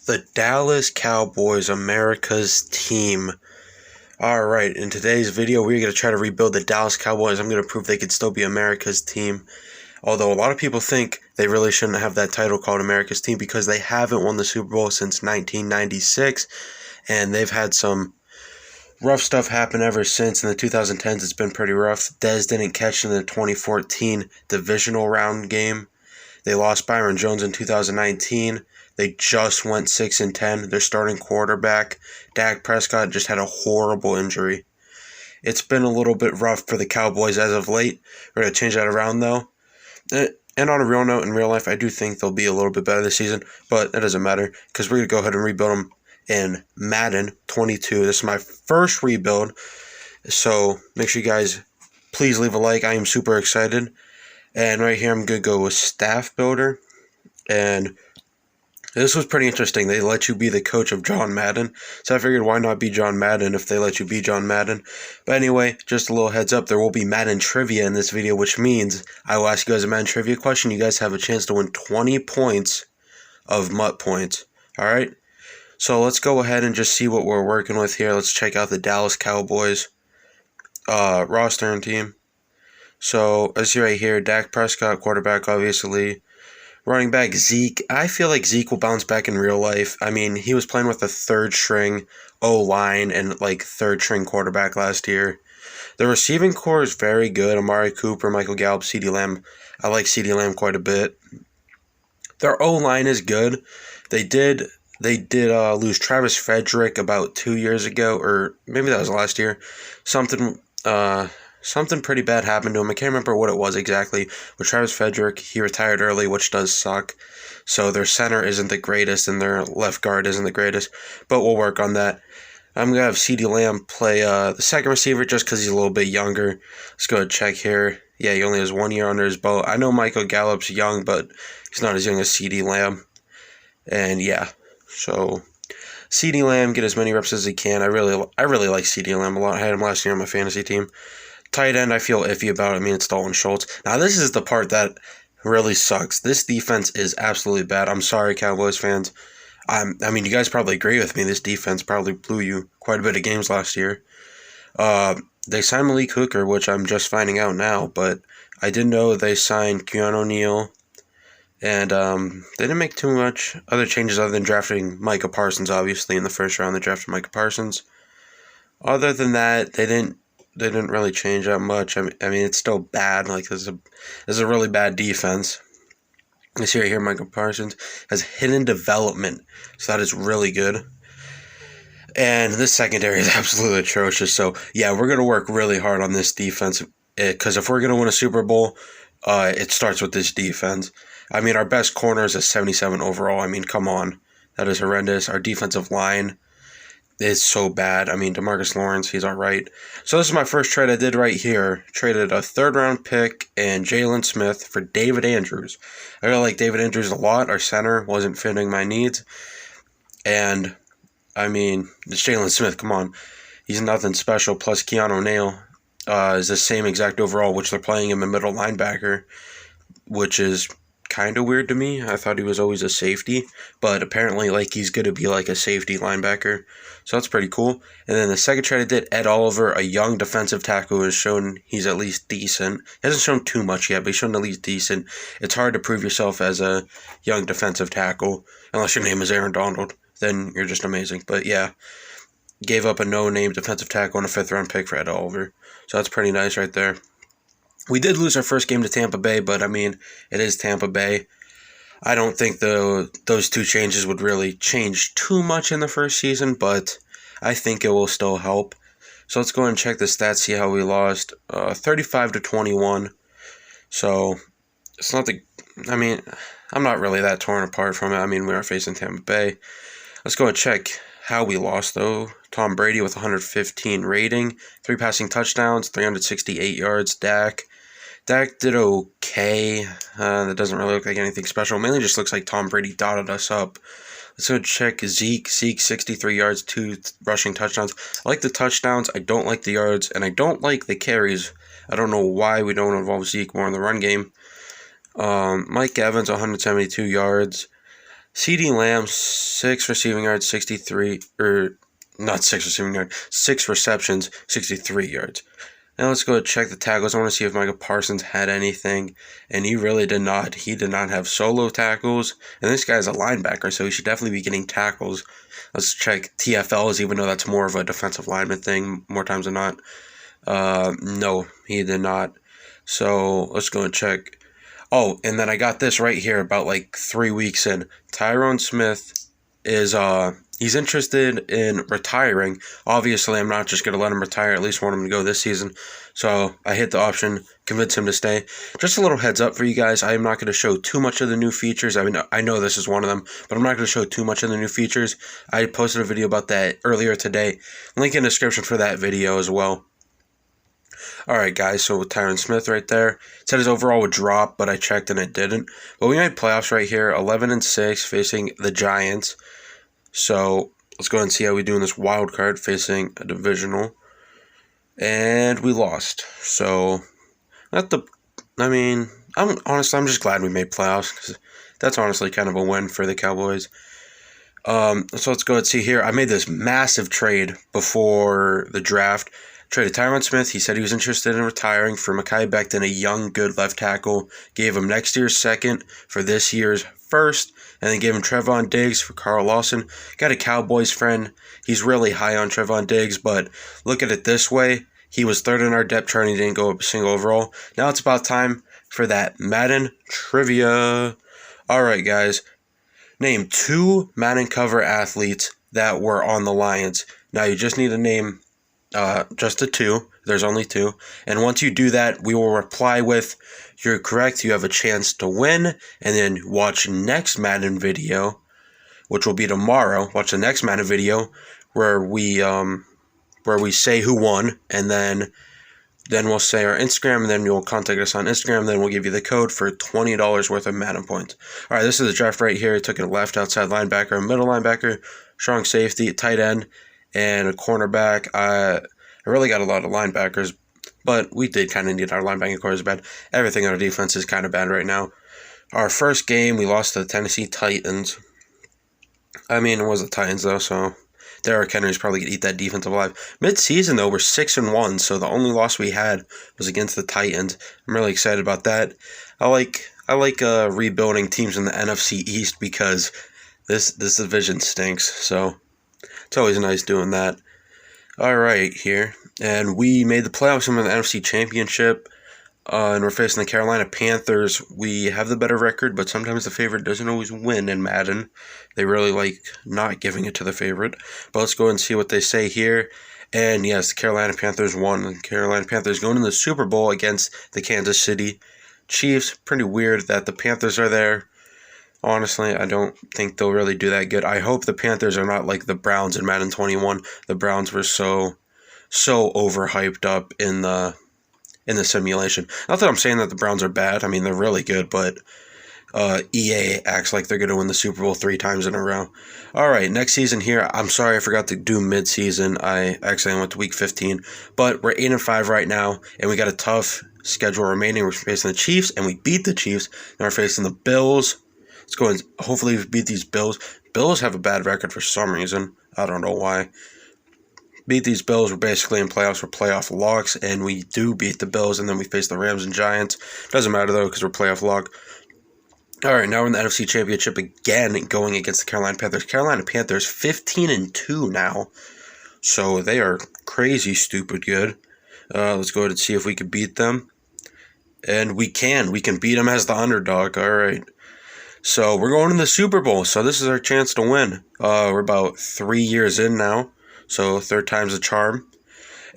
The Dallas Cowboys, America's team. Alright, in today's video, we're going to try to rebuild the Dallas Cowboys. I'm going to prove they could still be America's team. Although a lot of people think they really shouldn't have that title called America's team because they haven't won the Super Bowl since 1996. And they've had some rough stuff happen ever since. In the 2010s, it's been pretty rough. Dez didn't catch in the 2014 divisional round game. They lost Byron Jones in 2019. They just went 6-10. Their starting quarterback, Dak Prescott, just had a horrible injury. It's been a little bit rough for the Cowboys as of late. We're going to change that around, though. And on a real note, in real life, I do think they'll be a little bit better this season, but that doesn't matter because we're going to go ahead and rebuild them in Madden 22. This is my first rebuild, so make sure you guys please leave a like. I am super excited. And right here, I'm going to go with Staff Builder. And this was pretty interesting. They let you be the coach of John Madden. So I figured, why not be John Madden if they let you be John Madden? But anyway, just a little heads up, there will be Madden trivia in this video, which means I will ask you guys a Madden trivia question. You guys have a chance to win 20 points of MUT points. Alright? So let's go ahead and just see what we're working with here. Let's check out the Dallas Cowboys roster and team. So, as you see right here, Dak Prescott, quarterback, obviously. Running back, Zeke. I feel like Zeke will bounce back in real life. I mean, he was playing with a third-string O-line and, third-string quarterback last year. The receiving core is very good. Amari Cooper, Michael Gallup, CeeDee Lamb. I like CeeDee Lamb quite a bit. Their O-line is good. They did lose Travis Frederick about 2 years ago, or maybe that was last year. Something pretty bad happened to him. I can't remember what it was exactly. With Travis Frederick, he retired early, which does suck. So their center isn't the greatest, and their left guard isn't the greatest. But we'll work on that. I'm going to have CeeDee Lamb play the second receiver just because he's a little bit younger. Let's go ahead and check here. Yeah, he only has 1 year under his belt. I know Michael Gallup's young, but he's not as young as CeeDee Lamb. And yeah, so CeeDee Lamb, get as many reps as he can. I really like CeeDee Lamb a lot. I had him last year on my fantasy team. Tight end, I feel iffy about. I mean, it's Dalton Schultz. Now, this is the part that really sucks. This defense is absolutely bad. I'm sorry, Cowboys fans. I mean, you guys probably agree with me. This defense probably blew you quite a bit of games last year. They signed Malik Hooker, which I'm just finding out now, but I did know they signed Keanu O'Neal, and they didn't make too much other changes other than drafting Micah Parsons, obviously, in the first round. They drafted Micah Parsons. Other than that, they didn't really change that much. I mean, it's still bad. This is a really bad defense. You see right here, Michael Parsons has hidden development, so that is really good. And this secondary is absolutely atrocious. So, yeah, we're going to work really hard on this defense because if we're going to win a Super Bowl, it starts with this defense. I mean, our best corner is a 77 overall. I mean, come on. That is horrendous. Our defensive line is so bad. I mean, DeMarcus Lawrence, he's all right. So this is my first trade I did right here. Traded a third-round pick and Jalen Smith for David Andrews. I really like David Andrews a lot. Our center wasn't fitting my needs. And, I mean, it's Jalen Smith, come on. He's nothing special. Plus, Keanu O'Neal is the same exact overall, which they're playing him a middle linebacker, which is kind of weird to me. I thought he was always a safety, but apparently he's going to be a safety linebacker. So that's pretty cool. And then the second trade I did, Ed Oliver, a young defensive tackle, has shown he's at least decent. He hasn't shown too much yet, but he's shown at least decent. It's hard to prove yourself as a young defensive tackle, unless your name is Aaron Donald. Then you're just amazing. But yeah, gave up a no-name defensive tackle and a fifth-round pick for Ed Oliver. So that's pretty nice right there. We did lose our first game to Tampa Bay, but, I mean, it is Tampa Bay. I don't think those two changes would really change too much in the first season, but I think it will still help. So let's go ahead and check the stats, see how we lost. 35-21. So it's not I mean, I'm not really that torn apart from it. I mean, we are facing Tampa Bay. Let's go and check how we lost, though. Tom Brady with 115 rating, 3 passing touchdowns, 368 yards. Dak did okay. That doesn't really look like anything special. Mainly just looks like Tom Brady dotted us up. Let's go check Zeke. Zeke, 63 yards, 2 rushing touchdowns. I like the touchdowns. I don't like the yards, and I don't like the carries. I don't know why we don't involve Zeke more in the run game. Mike Evans, 172 yards. CeeDee Lamb, 6 receiving yards, 63, or not 6 receiving yards, 6 receptions, 63 yards. Now let's go check the tackles. I want to see if Micah Parsons had anything, and he really did not. He did not have solo tackles, and this guy's a linebacker, so he should definitely be getting tackles. Let's check TFLs, even though that's more of a defensive lineman thing more times than not. No, he did not. So let's go and check. Oh, and then I got this right here about like 3 weeks in. Tyron Smith is he's interested in retiring. Obviously, I'm not just going to let him retire. At least want him to go this season. So I hit the option, convince him to stay. Just a little heads up for you guys. I am not going to show too much of the new features. I mean, I know this is one of them, but I'm not going to show too much of the new features. I posted a video about that earlier today. Link in the description for that video as well. Alright guys, so with Tyron Smith right there, it said his overall would drop, but I checked and it didn't. But we made playoffs right here, 11-6 facing the Giants. So let's go ahead and see how we do in this wild card facing a divisional. And we lost. So I'm just glad we made playoffs, because that's honestly kind of a win for the Cowboys. So let's go and see here. I made this massive trade before the draft. Traded Tyron Smith. He said he was interested in retiring for Mekhi Becton, a young, good left tackle. Gave him next year's second for this year's first. And then gave him Trevon Diggs for Carl Lawson. Got a Cowboys friend. He's really high on Trevon Diggs, but look at it this way. He was third in our depth chart and he didn't go a single overall. Now it's about time for that Madden trivia. Alright, guys. Name 2 Madden cover athletes that were on the Lions. Now you just need to name just the 2. There's only 2. And once you do that, we will reply with, "You're correct, you have a chance to win." And then watch next Madden video, which will be tomorrow. Watch the next Madden video where we say who won, and then we'll say our Instagram, and then you'll contact us on Instagram, and then we'll give you the code for $20 worth of Madden points. All right, this is the draft right here. I took a left outside linebacker, middle linebacker, strong safety, tight end, and a cornerback. I really got a lot of linebackers, but we did kind of need our linebacking core is bad. Everything on our defense is kind of bad right now. Our first game, we lost to the Tennessee Titans. I mean, it was the Titans, though, so Derrick Henry's probably going to eat that defense alive. Mid-season, though, we're 6-1, so the only loss we had was against the Titans. I'm really excited about that. I like rebuilding teams in the NFC East because this division stinks, so it's always nice doing that. All right, here. And we made the playoffs in the NFC Championship, and we're facing the Carolina Panthers. We have the better record, but sometimes the favorite doesn't always win in Madden. They really like not giving it to the favorite. But let's go and see what they say here. And yes, the Carolina Panthers won. The Carolina Panthers going to the Super Bowl against the Kansas City Chiefs. Pretty weird that the Panthers are there. Honestly, I don't think they'll really do that good. I hope the Panthers are not like the Browns in Madden 21. The Browns were so overhyped up in the simulation. Not that I'm saying that the Browns are bad. I mean, they're really good, but EA acts like they're going to win the Super Bowl 3 times in a row. All right, next season here. I'm sorry I forgot to do mid-season. I actually went to week 15, but we're 8-5 right now, and we got a tough schedule remaining. We're facing the Chiefs, and we beat the Chiefs. Now we're facing the Bills. Let's go and hopefully beat these Bills. Bills have a bad record for some reason. I don't know why. Beat these Bills. We're basically in playoffs. We're playoff locks, and we do beat the Bills, and then we face the Rams and Giants. Doesn't matter, though, because we're playoff lock. All right, now we're in the NFC Championship again, going against the Carolina Panthers. Carolina Panthers 15-2 now, so they are crazy stupid good. Let's go ahead and see if we can beat them. And we can. We can beat them as the underdog. All right. So we're going to the Super Bowl, so this is our chance to win. We're about 3 years in now, so 3rd time's a charm.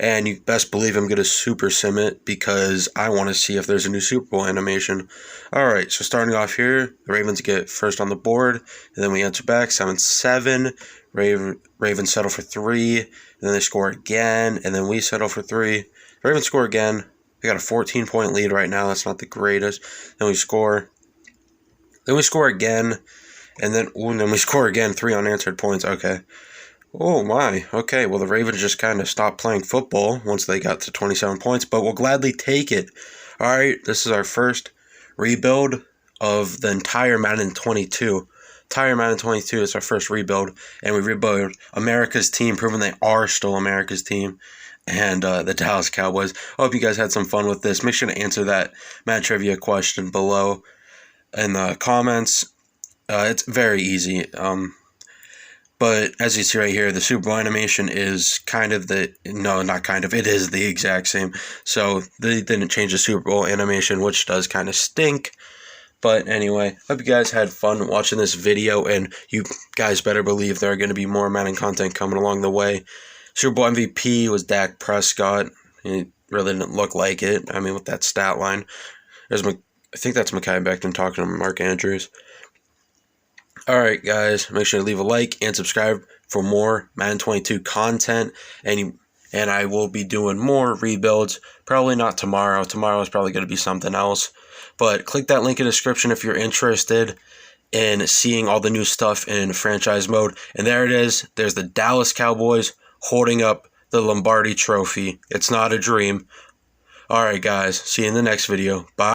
And you best believe I'm going to super sim it because I want to see if there's a new Super Bowl animation. Alright, so starting off here, the Ravens get first on the board, and then we answer back, 7-7. Ravens settle for 3, and then they score again, and then we settle for 3. Ravens score again. We got a 14-point lead right now, that's not the greatest. Then we score. Then we score again, and then we score again, 3 unanswered points. Okay. Oh, my. Okay, well, the Ravens just kind of stopped playing football once they got to 27 points, but we'll gladly take it. All right, this is our first rebuild of the entire Madden 22. entire Madden 22. It's our first rebuild, and we rebuild America's team, proving they are still America's team, and the Dallas Cowboys. I hope you guys had some fun with this. Make sure to answer that Madden trivia question below in the comments. It's very easy. But as you see right here, the Super Bowl animation is kind of not kind of, it is the exact same. So they didn't change the Super Bowl animation, which does kind of stink. But anyway, hope you guys had fun watching this video, and you guys better believe there are going to be more Madden content coming along the way. Super Bowl MVP was Dak Prescott. He really didn't look like it. I mean, with that stat line. I think that's Mekhi Becton talking to Mark Andrews. Alright guys, make sure to leave a like and subscribe for more Madden 22 content, and I will be doing more rebuilds, probably not tomorrow. Tomorrow is probably going to be something else, but click that link in the description if you're interested in seeing all the new stuff in franchise mode. And there it is, there's the Dallas Cowboys holding up the Lombardi Trophy. It's not a dream. Alright guys, see you in the next video. Bye.